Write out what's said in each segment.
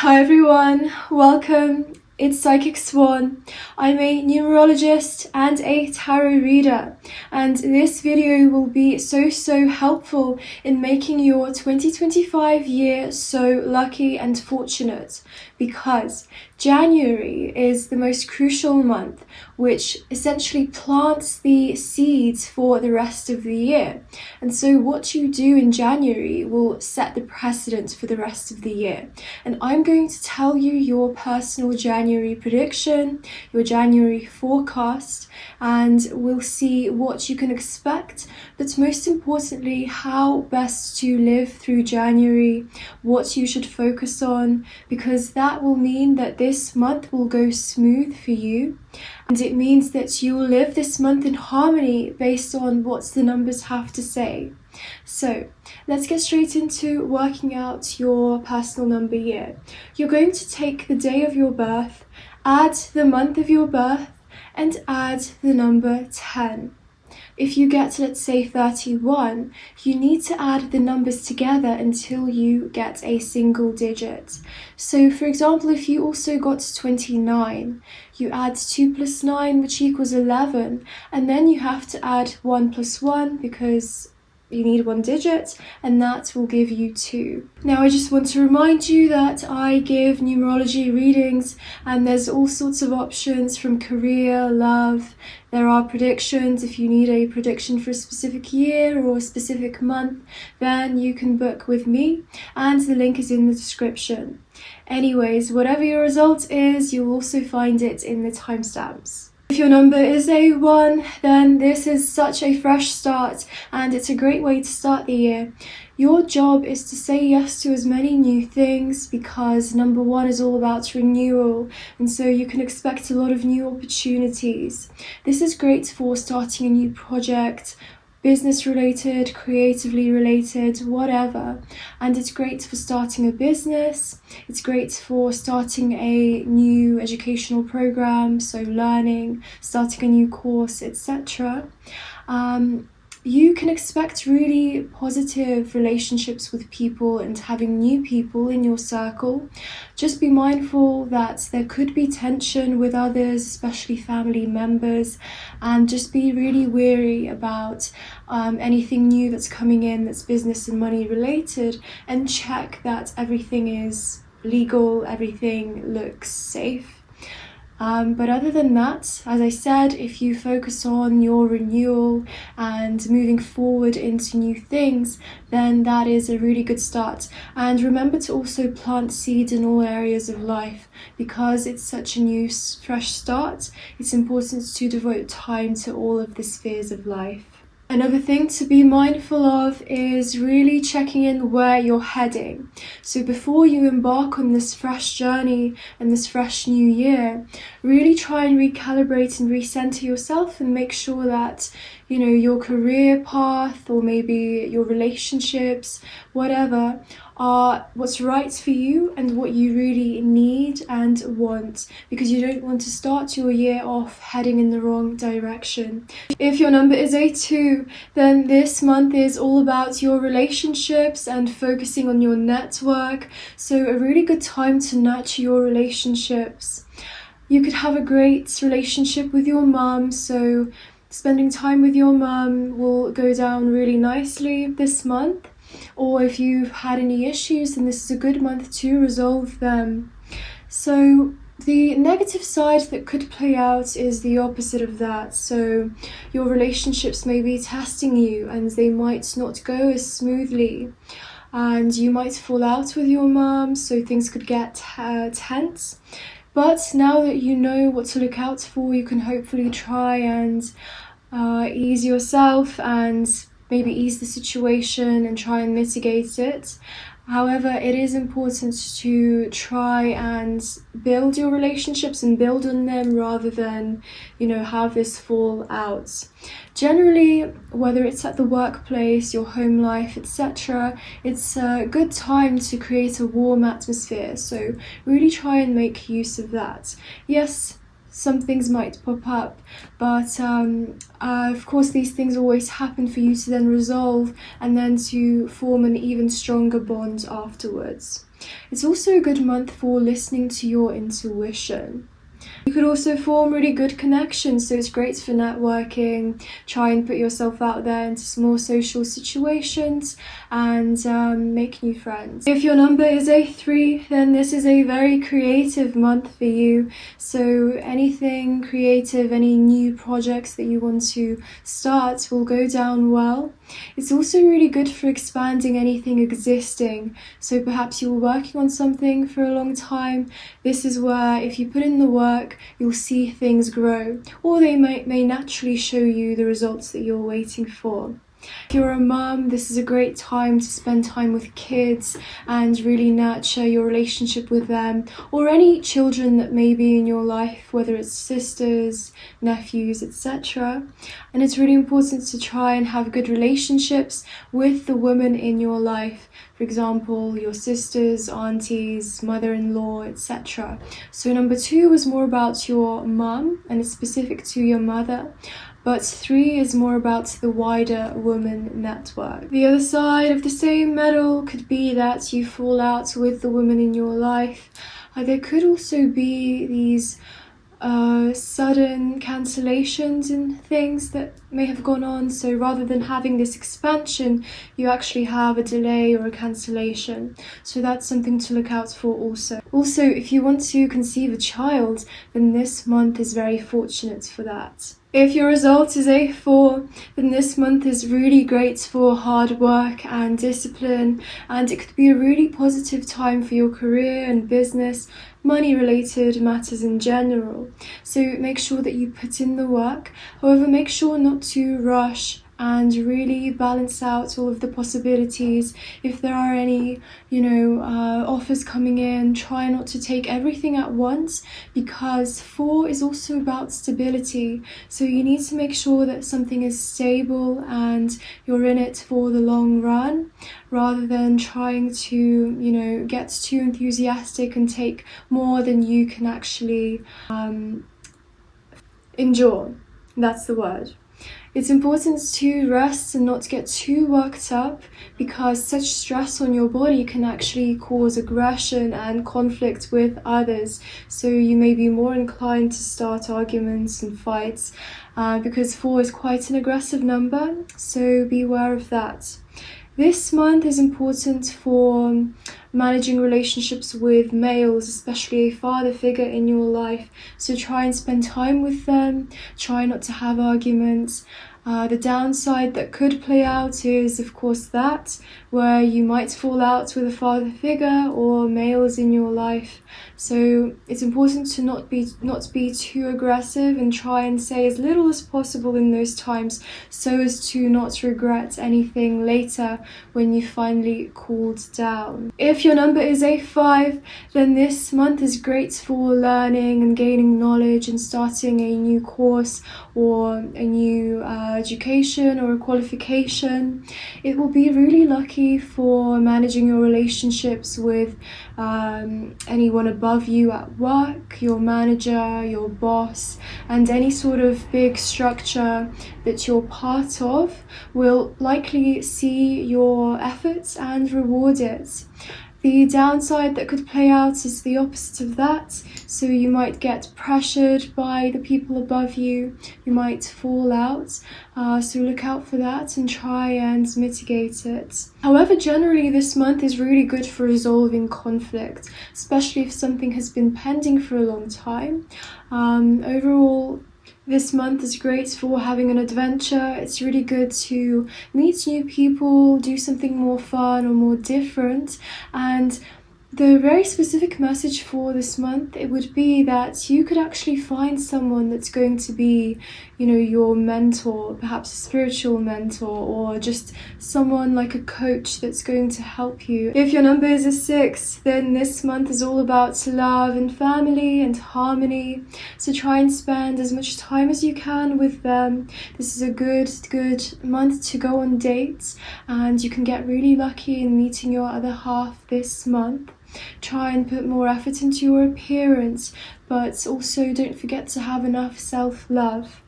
Hi everyone, welcome. It's Psychic Swan. I'm a numerologist and a tarot reader, and this video will be so helpful in making your 2025 year so lucky and fortunate, because January is the most crucial month, which essentially plants the seeds for the rest of the year. And so what you do in January will set the precedent for the rest of the year. And I'm going to tell you your personal January prediction, your January forecast, and we'll see what you can expect, but most importantly, how best to live through January, what you should focus on, because that will mean that this month will go smooth for you. And it means that you will live this month in harmony based on what the numbers have to say. So let's get straight into working out your personal number year. You're going to take the day of your birth, add the month of your birth, and add the number 10. If you get, let's say, 31, you need to add the numbers together until you get a single digit. So, for example, if you also got 29, you add 2 plus 9, which equals 11, and then you have to add 1 plus 1 because you need one digit, and that will give you 2. Now I just want to remind you that I give numerology readings, and there's all sorts of options from career, love. There are predictions. If you need a prediction for a specific year or a specific month, then you can book with me, and the link is in the description. Anyways, whatever your result is, you'll also find it in the timestamps. If your number is a 1, then this is such a fresh start, and it's a great way to start the year. Your job is to say yes to as many new things, because number 1 is all about renewal, and so you can expect a lot of new opportunities. This is great for starting a new project, business related, creatively related, whatever. And it's great for starting a business. It's great for starting a new educational program, so learning, starting a new course, etc. You can expect really positive relationships with people and having new people in your circle. Just be mindful that there could be tension with others, especially family members, and just be really wary about anything new that's coming in that's business and money related, and check that everything is legal, everything looks safe. But other than that, as I said, if you focus on your renewal and moving forward into new things, then that is a really good start. And remember to also plant seeds in all areas of life, because it's such a new, fresh start. It's important to devote time to all of the spheres of life. Another thing to be mindful of is really checking in where you're heading. So before you embark on this fresh journey and this fresh new year, really try and recalibrate and recenter yourself, and make sure that, you know, your career path or maybe your relationships, whatever, are what's right for you and what you really need and want, because you don't want to start your year off heading in the wrong direction. If your number is a 2, then this month is all about your relationships and focusing on your network. So a really good time to nurture your relationships. You could have a great relationship with your mum, so spending time with your mum will go down really nicely this month. Or if you've had any issues, then this is a good month to resolve them. So the negative side that could play out is the opposite of that. So your relationships may be testing you, and they might not go as smoothly, and you might fall out with your mum, so things could get tense. But now that you know what to look out for, you can hopefully try and ease yourself and maybe ease the situation and try and mitigate it. However, it is important to try and build your relationships and build on them, rather than, have this fall out. Generally, whether it's at the workplace, your home life, etc., it's a good time to create a warm atmosphere. So really try and make use of that. Yes, some things might pop up, but of course these things always happen for you to then resolve and then to form an even stronger bond afterwards. It's also a good month for listening to your intuition. You could also form really good connections, so it's great for networking. Try and put yourself out there into small social situations and make new friends. If your number is a 3, then this is a very creative month for you. So anything creative, any new projects that you want to start will go down well. It's also really good for expanding anything existing. So perhaps you were working on something for a long time. This is where if you put in the work, you'll see things grow, or they may naturally show you the results that you're waiting for. If you're a mum, this is a great time to spend time with kids and really nurture your relationship with them, or any children that may be in your life, whether it's sisters, nephews, etc. And it's really important to try and have good relationships with the women in your life. For example, your sisters, aunties, mother-in-law, etc. So number 2 is more about your mum, and it's specific to your mother. But 3 is more about the wider woman network. The other side of the same medal could be that you fall out with the woman in your life. There could also be these sudden cancellations in things that may have gone on. So rather than having this expansion, you actually have a delay or a cancellation. So that's something to look out for also. Also, if you want to conceive a child, then this month is very fortunate for that. If your result is a 4, then this month is really great for hard work and discipline, and it could be a really positive time for your career and business, money-related matters in general. So make sure that you put in the work. However, make sure not to rush and really balance out all of the possibilities. If there are any, offers coming in, try not to take everything at once, because 4 is also about stability. So you need to make sure that something is stable and you're in it for the long run, rather than trying to, get too enthusiastic and take more than you can actually endure. That's the word. It's important to rest and not get too worked up, because such stress on your body can actually cause aggression and conflict with others. So you may be more inclined to start arguments and fights, because 4 is quite an aggressive number, so be aware of that. This month is important for managing relationships with males, especially a father figure in your life. So try and spend time with them, try not to have arguments. The downside that could play out is, of course, that where you might fall out with a father figure or males in your life. So it's important to not be too aggressive, and try and say as little as possible in those times, so as to not regret anything later when you finally cooled down. If your number is a 5, then this month is great for learning and gaining knowledge and starting a new course or a new education or a qualification. It will be really lucky for managing your relationships with anyone above you at work, your manager, your boss, and any sort of big structure that you're part of will likely see your efforts and reward it. The downside that could play out is the opposite of that. So you might get pressured by the people above you, you might fall out. So look out for that and try and mitigate it. However, generally this month is really good for resolving conflict, especially if something has been pending for a long time. Overall, this month is great for having an adventure. It's really good to meet new people, do something more fun or more different. And the very specific message for this month, it would be that you could actually find someone that's going to be, your mentor, perhaps a spiritual mentor, or just someone like a coach that's going to help you. If your number is a 6, then this month is all about love and family and harmony. So try and spend as much time as you can with them. This is a good month to go on dates, and you can get really lucky in meeting your other half this month. Try and put more effort into your appearance, but also don't forget to have enough self-love.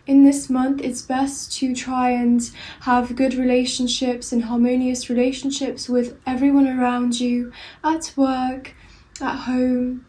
In this month, it's best to try and have good relationships and harmonious relationships with everyone around you, at work, at home.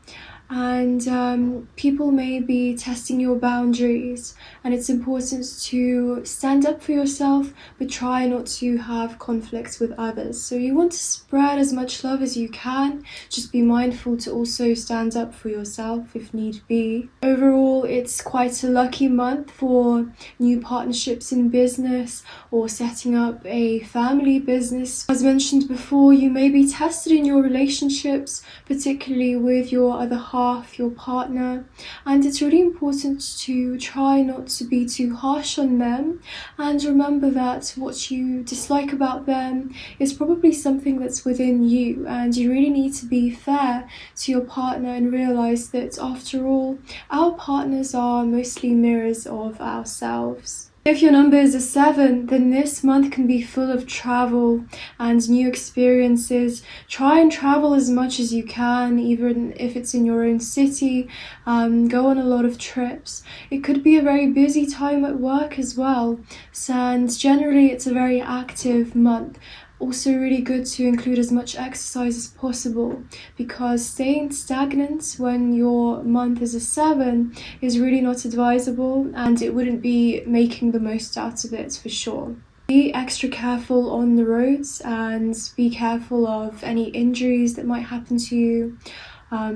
And people may be testing your boundaries, and it's important to stand up for yourself, but try not to have conflicts with others. So you want to spread as much love as you can, just be mindful to also stand up for yourself if need be. Overall, it's quite a lucky month for new partnerships in business or setting up a family business. As mentioned before, you may be tested in your relationships, particularly with your other half, your partner, and it's really important to try not to be too harsh on them, and remember that what you dislike about them is probably something that's within you, and you really need to be fair to your partner and realize that after all, our partners are mostly mirrors of ourselves. If your number is a 7, then this month can be full of travel and new experiences. Try and travel as much as you can, even if it's in your own city. Go on a lot of trips. It could be a very busy time at work as well, and generally it's a very active month. Also really good to include as much exercise as possible, because staying stagnant when your month is a 7 is really not advisable, and it wouldn't be making the most out of it for sure. Be extra careful on the roads and be careful of any injuries that might happen to you,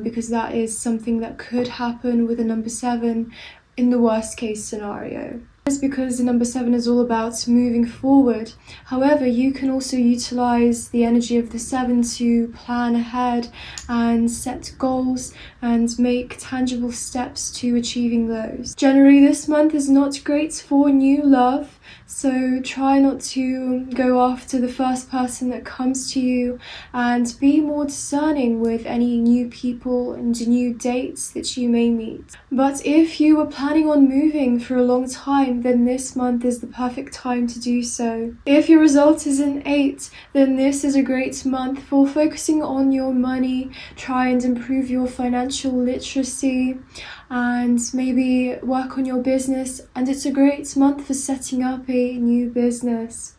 because that is something that could happen with a number 7 in the worst case scenario. It's because the number 7 is all about moving forward. However, you can also utilize the energy of the 7 to plan ahead and set goals and make tangible steps to achieving those. Generally, this month is not great for new love, so try not to go after the first person that comes to you, and be more discerning with any new people and new dates that you may meet. But if you were planning on moving for a long time, then this month is the perfect time to do so. If your result is an 8, then this is a great month for focusing on your money. Try and improve your financial literacy and maybe work on your business, and it's a great month for setting up a new business.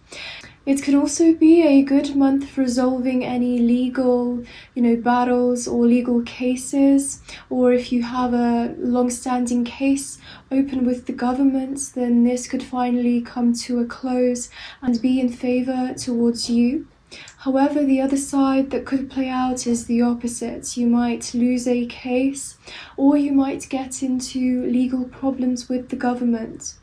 It can also be a good month for resolving any legal, battles or legal cases, or if you have a long-standing case open with the government, then this could finally come to a close and be in favor towards you. However, the other side that could play out is the opposite. You might lose a case, or you might get into legal problems with the government.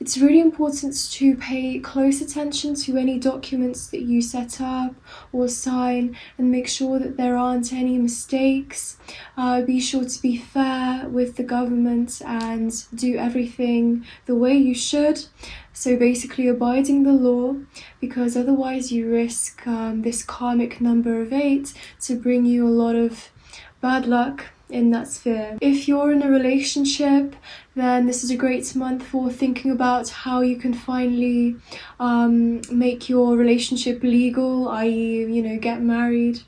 It's really important to pay close attention to any documents that you set up or sign and make sure that there aren't any mistakes. Be sure to be fair with the government and do everything the way you should. So basically abiding the law, because otherwise you risk this karmic number of 8 to bring you a lot of bad luck in that sphere. If you're in a relationship, then this is a great month for thinking about how you can finally make your relationship legal, i.e., get married.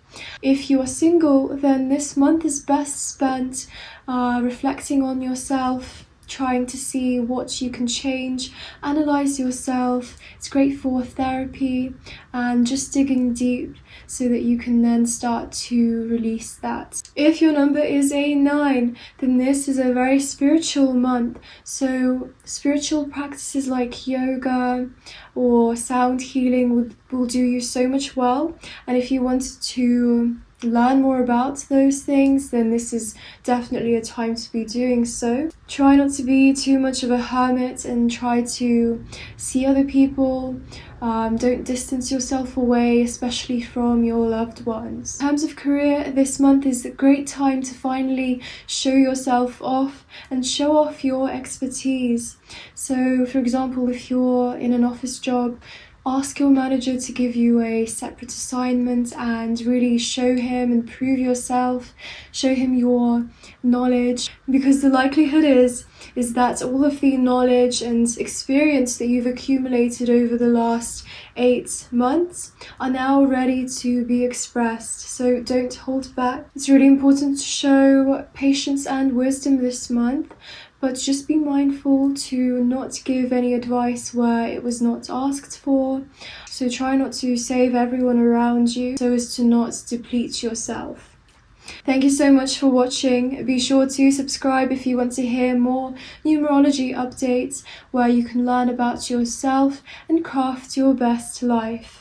If you are single, then this month is best spent reflecting on yourself, trying to see what you can change, analyze yourself. It's great for therapy and just digging deep so that you can then start to release that. If your number is a 9, then this is a very spiritual month. So spiritual practices like yoga or sound healing will do you so much well. And if you wanted to learn more about those things, then this is definitely a time to be doing so. Try not to be too much of a hermit and try to see other people. Don't distance yourself away, especially from your loved ones. In terms of career, this month is a great time to finally show yourself off and show off your expertise. So, for example, if you're in an office job, ask your manager to give you a separate assignment and really show him and prove yourself, show him your knowledge, because the likelihood is that all of the knowledge and experience that you've accumulated over the last 8 months are now ready to be expressed. So don't hold back. It's really important to show patience and wisdom this month, But just be mindful to not give any advice where it was not asked for. So try not to save everyone around you so as to not deplete yourself. Thank you so much for watching. Be sure to subscribe if you want to hear more numerology updates where you can learn about yourself and craft your best life.